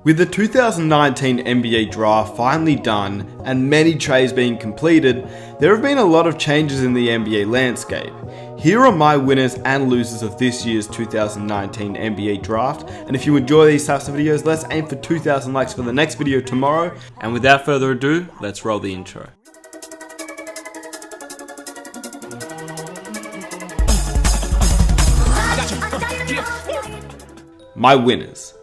With the 2019 NBA draft finally done and many trades being completed, there have been a lot of changes in the NBA landscape. Here are my winners and losers of this year's 2019 NBA draft, and if you enjoy these types of videos, let's aim for 2,000 likes for the next video tomorrow. And without further ado, let's roll the intro. My winners.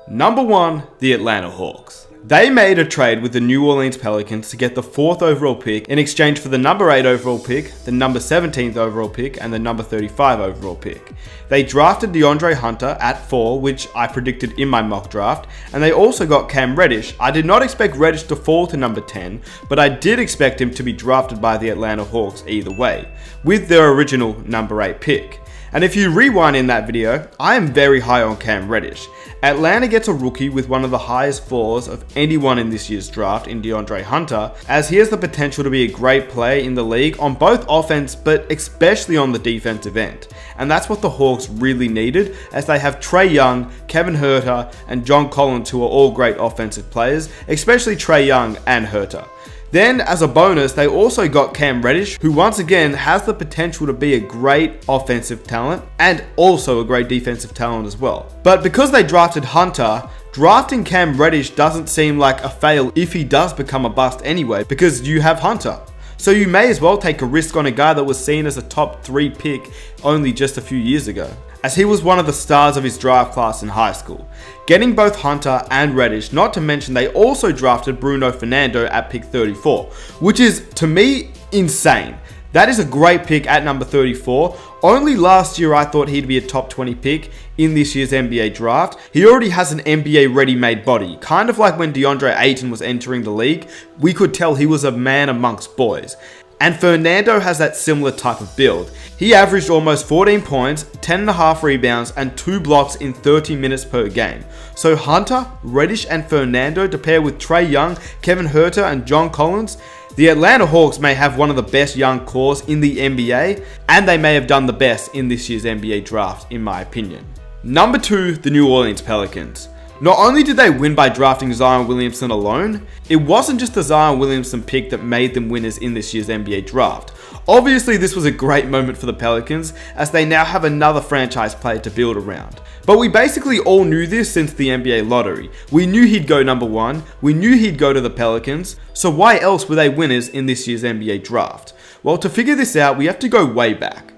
Number 1, the Atlanta Hawks. They made a trade with the New Orleans Pelicans to get the 4th overall pick in exchange for the number 8 overall pick, the number 17th overall pick, and the number 35 overall pick. They drafted DeAndre Hunter at 4, which I predicted in my mock draft, and they also got Cam Reddish. I did not expect Reddish to fall to number 10, but I did expect him to be drafted by the Atlanta Hawks either way, with their original number 8 pick. And if you rewind in that video, I am very high on Cam Reddish. Atlanta gets a rookie with one of the highest floors of anyone in this year's draft in DeAndre Hunter, as he has the potential to be a great player in the league on both offense, but especially on the defensive end. And that's what the Hawks really needed, as they have Trae Young, Kevin Huerter, and John Collins, who are all great offensive players, especially Trae Young and Huerter. Then, as a bonus, they also got Cam Reddish, who once again has the potential to be a great offensive talent and also a great defensive talent as well. But because they drafted Hunter, drafting Cam Reddish doesn't seem like a fail if he does become a bust anyway, because you have Hunter. So you may as well take a risk on a guy that was seen as a top 3 pick only just a few years ago, as he was one of the stars of his draft class in high school. Getting both Hunter and Reddish, not to mention they also drafted Bruno Fernando at pick 34, which is, to me, insane. That is a great pick at number 34. Only last year I thought he'd be a top 20 pick in this year's NBA draft. He already has an NBA ready-made body, kind of like when DeAndre Ayton was entering the league. We could tell he was a man amongst boys. And Fernando has that similar type of build. He averaged almost 14 points, 10.5 rebounds, and 2 blocks in 30 minutes per game. So Hunter, Reddish, and Fernando to pair with Trae Young, Kevin Huerter, and John Collins, the Atlanta Hawks may have one of the best young cores in the NBA, and they may have done the best in this year's NBA draft, in my opinion. Number 2, the New Orleans Pelicans. Not only did they win by drafting Zion Williamson alone, it wasn't just the Zion Williamson pick that made them winners in this year's NBA draft. Obviously, this was a great moment for the Pelicans, as they now have another franchise player to build around. But we basically all knew this since the NBA lottery. We knew he'd go number 1, we knew he'd go to the Pelicans, so why else were they winners in this year's NBA draft? Well, to figure this out, we have to go way back.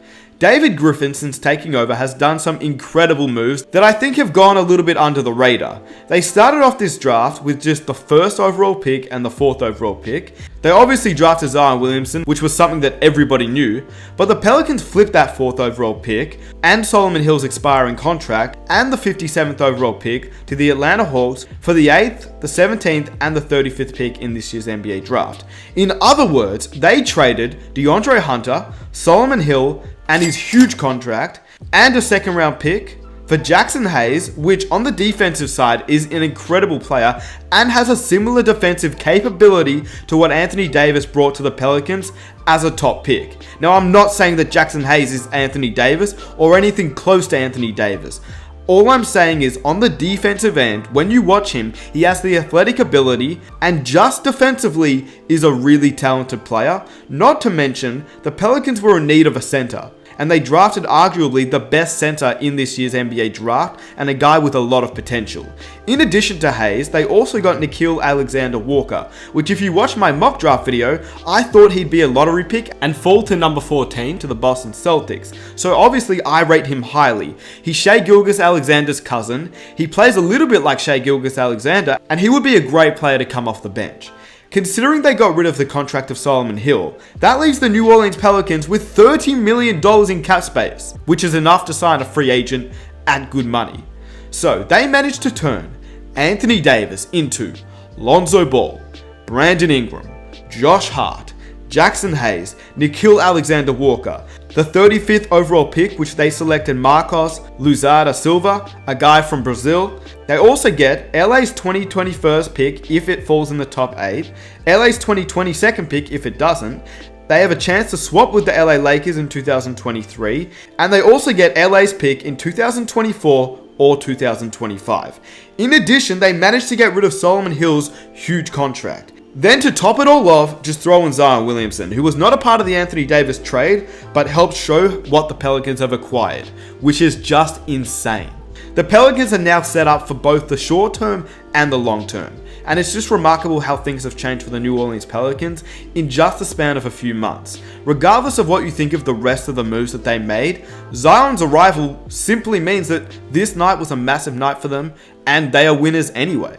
David Griffin, since taking over, has done some incredible moves that I think have gone a little bit under the radar. They started off this draft with just the 1st overall pick and the 4th overall pick. They obviously drafted Zion Williamson, which was something that everybody knew, but the Pelicans flipped that 4th overall pick and Solomon Hill's expiring contract and the 57th overall pick to the Atlanta Hawks for the 8th, the 17th, and the 35th pick in this year's NBA draft. In other words, they traded DeAndre Hunter, Solomon Hill, and his huge contract, and a 2nd round pick for Jackson Hayes, which on the defensive side is an incredible player and has a similar defensive capability to what Anthony Davis brought to the Pelicans as a top pick. Now, I'm not saying that Jackson Hayes is Anthony Davis or anything close to Anthony Davis. All I'm saying is, on the defensive end, when you watch him, he has the athletic ability and just defensively is a really talented player. Not to mention, the Pelicans were in need of a center, and they drafted arguably the best center in this year's NBA draft and a guy with a lot of potential. In addition to Hayes, they also got Nickeil Alexander-Walker, which if you watch my mock draft video, I thought he'd be a lottery pick and fall to number 14 to the Boston Celtics. So obviously I rate him highly. He's Shai Gilgeous-Alexander's cousin, he plays a little bit like Shai Gilgeous-Alexander, and he would be a great player to come off the bench. Considering they got rid of the contract of Solomon Hill, that leaves the New Orleans Pelicans with $30 million in cap space, which is enough to sign a free agent at good money. So they managed to turn Anthony Davis into Lonzo Ball, Brandon Ingram, Josh Hart, Jackson Hayes, Nickeil Alexander-Walker, the 35th overall pick, which they selected Marcos Luzada Silva, a guy from Brazil. They also get LA's 2021 pick if it falls in the top 8, LA's 2022 pick if it doesn't. They have a chance to swap with the LA Lakers in 2023, and they also get LA's pick in 2024 or 2025. In addition, they managed to get rid of Solomon Hill's huge contract. Then to top it all off, just throw in Zion Williamson, who was not a part of the Anthony Davis trade, but helped show what the Pelicans have acquired, which is just insane. The Pelicans are now set up for both the short term and the long term. And it's just remarkable how things have changed for the New Orleans Pelicans in just the span of a few months. Regardless of what you think of the rest of the moves that they made, Zion's arrival simply means that this night was a massive night for them, and they are winners anyway.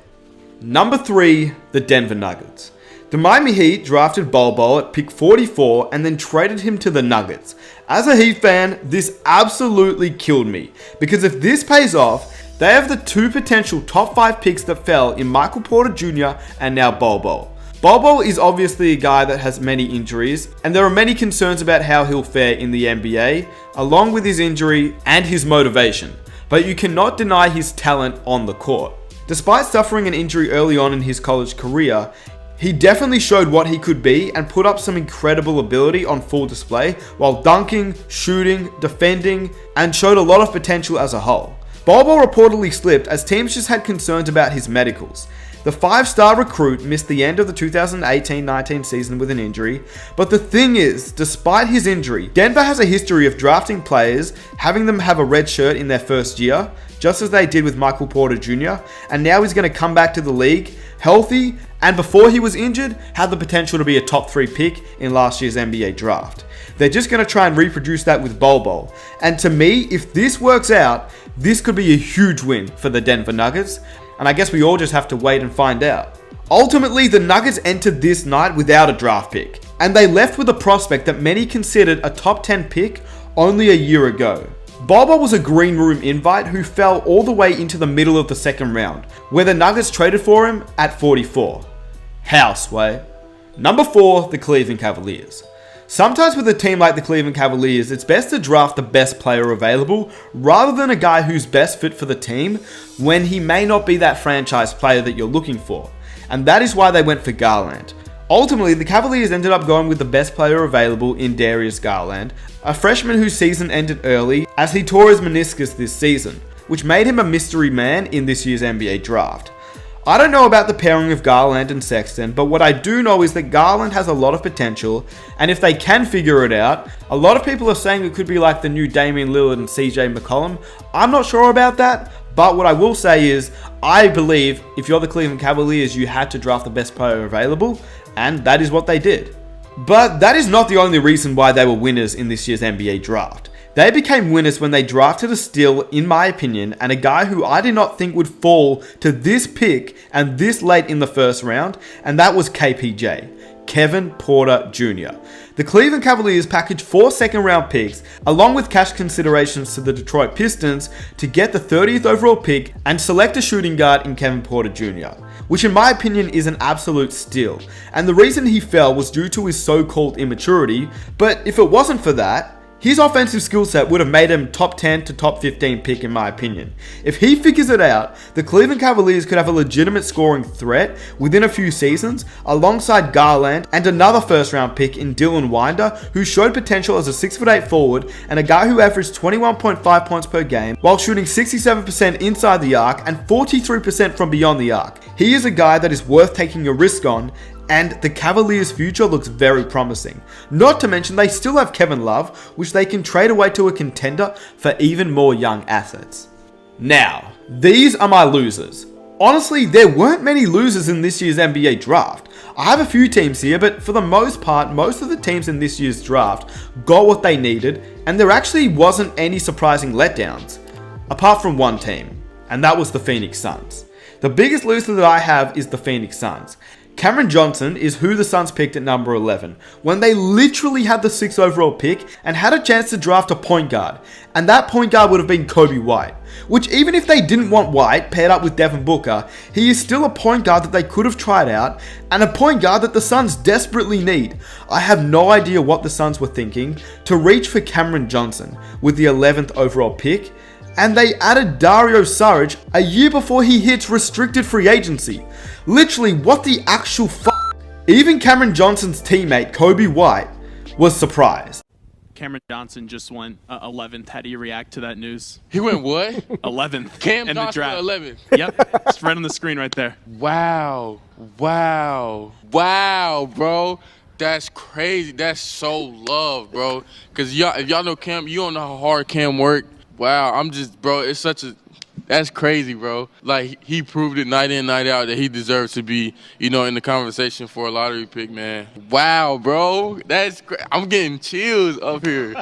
Number 3, the Denver Nuggets. The Miami Heat drafted Bol Bol at pick 44 and then traded him to the Nuggets. As a Heat fan, this absolutely killed me, because if this pays off, they have the 2 potential top 5 picks that fell in Michael Porter Jr. and now Bol Bol. Bol Bol is obviously a guy that has many injuries, and there are many concerns about how he'll fare in the NBA, along with his injury and his motivation. But you cannot deny his talent on the court. Despite suffering an injury early on in his college career, he definitely showed what he could be and put up some incredible ability on full display while dunking, shooting, defending, and showed a lot of potential as a whole. Bol Bol reportedly slipped as teams just had concerns about his medicals. The 5-star recruit missed the end of the 2018-19 season with an injury, but the thing is, despite his injury, Denver has a history of drafting players, having them have a red shirt in their first year, just as they did with Michael Porter Jr., and now he's going to come back to the league healthy, and before he was injured, had the potential to be a top 3 pick in last year's NBA draft. They're just going to try and reproduce that with Bol Bol. And to me, if this works out, this could be a huge win for the Denver Nuggets, and I guess we all just have to wait and find out. Ultimately, the Nuggets entered this night without a draft pick, and they left with a prospect that many considered a top 10 pick only a year ago. Bol Bol was a green room invite who fell all the way into the middle of the second round, where the Nuggets traded for him at 44. How, Sway? Number 4, the Cleveland Cavaliers. Sometimes with a team like the Cleveland Cavaliers, it's best to draft the best player available rather than a guy who's best fit for the team when he may not be that franchise player that you're looking for. And that is why they went for Garland. Ultimately, the Cavaliers ended up going with the best player available in Darius Garland, a freshman whose season ended early as he tore his meniscus this season, which made him a mystery man in this year's NBA draft. I don't know about the pairing of Garland and Sexton, but what I do know is that Garland has a lot of potential, and if they can figure it out, a lot of people are saying it could be like the new Damian Lillard and CJ McCollum. I'm not sure about that, but what I will say is, I believe if you're the Cleveland Cavaliers, you had to draft the best player available, and that is what they did. But that is not the only reason why they were winners in this year's NBA draft. They became winners when they drafted a steal, in my opinion, and a guy who I did not think would fall to this pick and this late in the first round, and that was KPJ, Kevin Porter Jr. The Cleveland Cavaliers packaged 4 second-round picks, along with cash considerations to the Detroit Pistons, to get the 30th overall pick and select a shooting guard in Kevin Porter Jr., which in my opinion is an absolute steal. And the reason he fell was due to his so-called immaturity, but if it wasn't for that, his offensive skill set would have made him top 10 to top 15 pick in my opinion. If he figures it out, the Cleveland Cavaliers could have a legitimate scoring threat within a few seasons alongside Garland and another first round pick in Dylan Winder, who showed potential as a 6'8" forward and a guy who averaged 21.5 points per game while shooting 67% inside the arc and 43% from beyond the arc. He is a guy that is worth taking a risk on, and the Cavaliers' future looks very promising. Not to mention they still have Kevin Love, which they can trade away to a contender for even more young assets. Now, these are my losers. Honestly, there weren't many losers in this year's NBA draft. I have a few teams here, but for the most part, most of the teams in this year's draft got what they needed, and there actually wasn't any surprising letdowns, apart from one team, and that was the Phoenix Suns. The biggest loser that I have is the Phoenix Suns. Cameron Johnson is who the Suns picked at number 11, when they literally had the 6th overall pick and had a chance to draft a point guard, and that point guard would have been Coby White, which even if they didn't want White paired up with Devin Booker, he is still a point guard that they could have tried out, and a point guard that the Suns desperately need. I have no idea what the Suns were thinking to reach for Cameron Johnson with the 11th overall pick, and they added Dario Saric a year before he hits restricted free agency. Literally, what the actual f***? Even Cameron Johnson's teammate, Coby White, was surprised. Cameron Johnson just went 11th. How do you react to that news? He went what? 11th. Cam in the Johnson draft. 11th. Yep, it's right on the screen right there. Wow, bro. That's crazy. That's so love, bro. Cause if y'all know Cam, you don't know how hard Cam worked. Wow, bro. That's crazy, bro. Like, he proved it night in, night out that he deserves to be, in the conversation for a lottery pick, man. Wow, bro. I'm getting chills up here.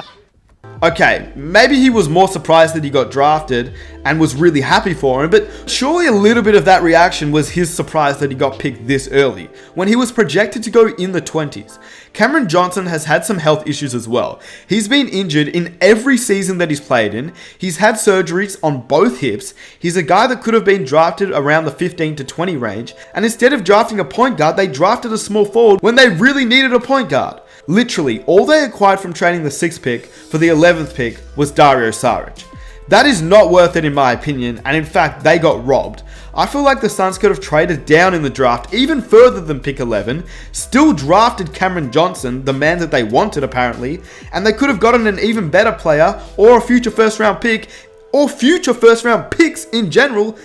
Okay, maybe he was more surprised that he got drafted and was really happy for him, but surely a little bit of that reaction was his surprise that he got picked this early, when he was projected to go in the 20s. Cameron Johnson has had some health issues as well. He's been injured in every season that he's played in. He's had surgeries on both hips. He's a guy that could have been drafted around the 15 to 20 range, and instead of drafting a point guard, they drafted a small forward when they really needed a point guard. Literally, all they acquired from trading the 6th pick for the 11th pick was Dario Saric. That is not worth it in my opinion, and in fact, they got robbed. I feel like the Suns could have traded down in the draft even further than pick 11, still drafted Cameron Johnson, the man that they wanted apparently, and they could have gotten an even better player or a future first round pick, or future first round picks in general,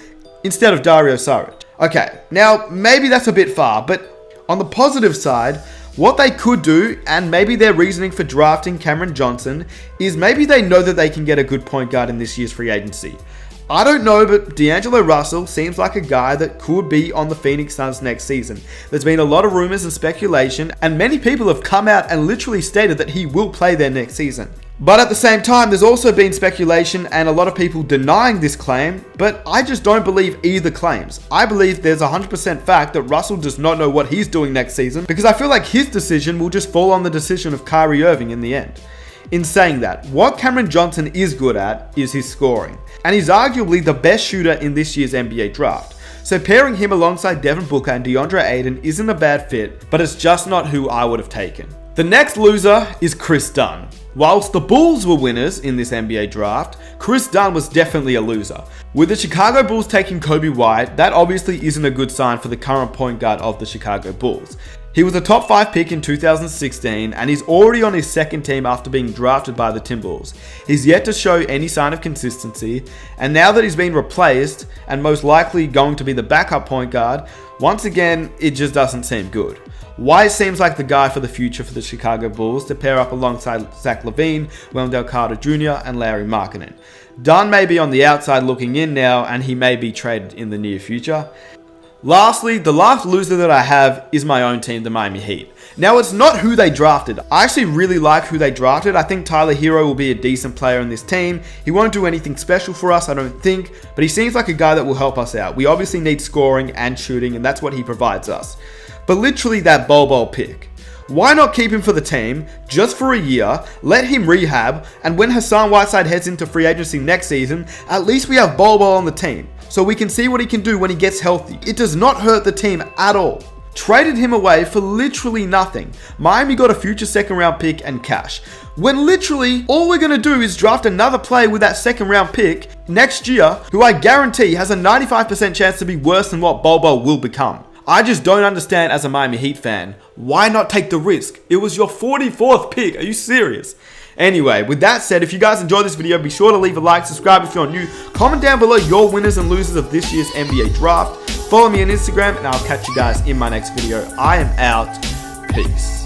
instead of Dario Saric. Okay, now maybe that's a bit far, but on the positive side, what they could do, and maybe their reasoning for drafting Cameron Johnson, is maybe they know that they can get a good point guard in this year's free agency. I don't know, but D'Angelo Russell seems like a guy that could be on the Phoenix Suns next season. There's been a lot of rumors and speculation, and many people have come out and literally stated that he will play there next season. But at the same time, there's also been speculation and a lot of people denying this claim, but I just don't believe either claims. I believe there's 100% fact that Russell does not know what he's doing next season, because I feel like his decision will just fall on the decision of Kyrie Irving in the end. In saying that, what Cameron Johnson is good at is his scoring, and he's arguably the best shooter in this year's NBA draft. So pairing him alongside Devin Booker and DeAndre Ayton isn't a bad fit, but it's just not who I would have taken. The next loser is Chris Dunn. Whilst the Bulls were winners in this NBA draft, Chris Dunn was definitely a loser. With the Chicago Bulls taking Kobe White, that obviously isn't a good sign for the current point guard of the Chicago Bulls. He was a top 5 pick in 2016 and he's already on his second team after being drafted by the Timberwolves. He's yet to show any sign of consistency, and now that he's been replaced and most likely going to be the backup point guard, once again, it just doesn't seem good. White seems like the guy for the future for the Chicago Bulls to pair up alongside Zach LaVine, Wendell Carter Jr. and Lauri Markkanen. Dunn may be on the outside looking in now and he may be traded in the near future. Lastly, the last loser that I have is my own team, the Miami Heat. Now, it's not who they drafted. I actually really like who they drafted. I think Tyler Hero will be a decent player in this team. He won't do anything special for us, I don't think, but he seems like a guy that will help us out. We obviously need scoring and shooting, and that's what he provides us. But literally that Bol pick. Why not keep him for the team, just for a year, let him rehab, and when Hassan Whiteside heads into free agency next season, at least we have Bol on the team, so we can see what he can do when he gets healthy. It does not hurt the team at all. Traded him away for literally nothing. Miami got a future second round pick and cash, when literally all we're going to do is draft another player with that second round pick next year, who I guarantee has a 95% chance to be worse than what Bol will become. I just don't understand as a Miami Heat fan. Why not take the risk? It was your 44th pick. Are you serious? Anyway, with that said, if you guys enjoyed this video, be sure to leave a like, subscribe if you're new, comment down below your winners and losers of this year's NBA draft. Follow me on Instagram and I'll catch you guys in my next video. I am out. Peace.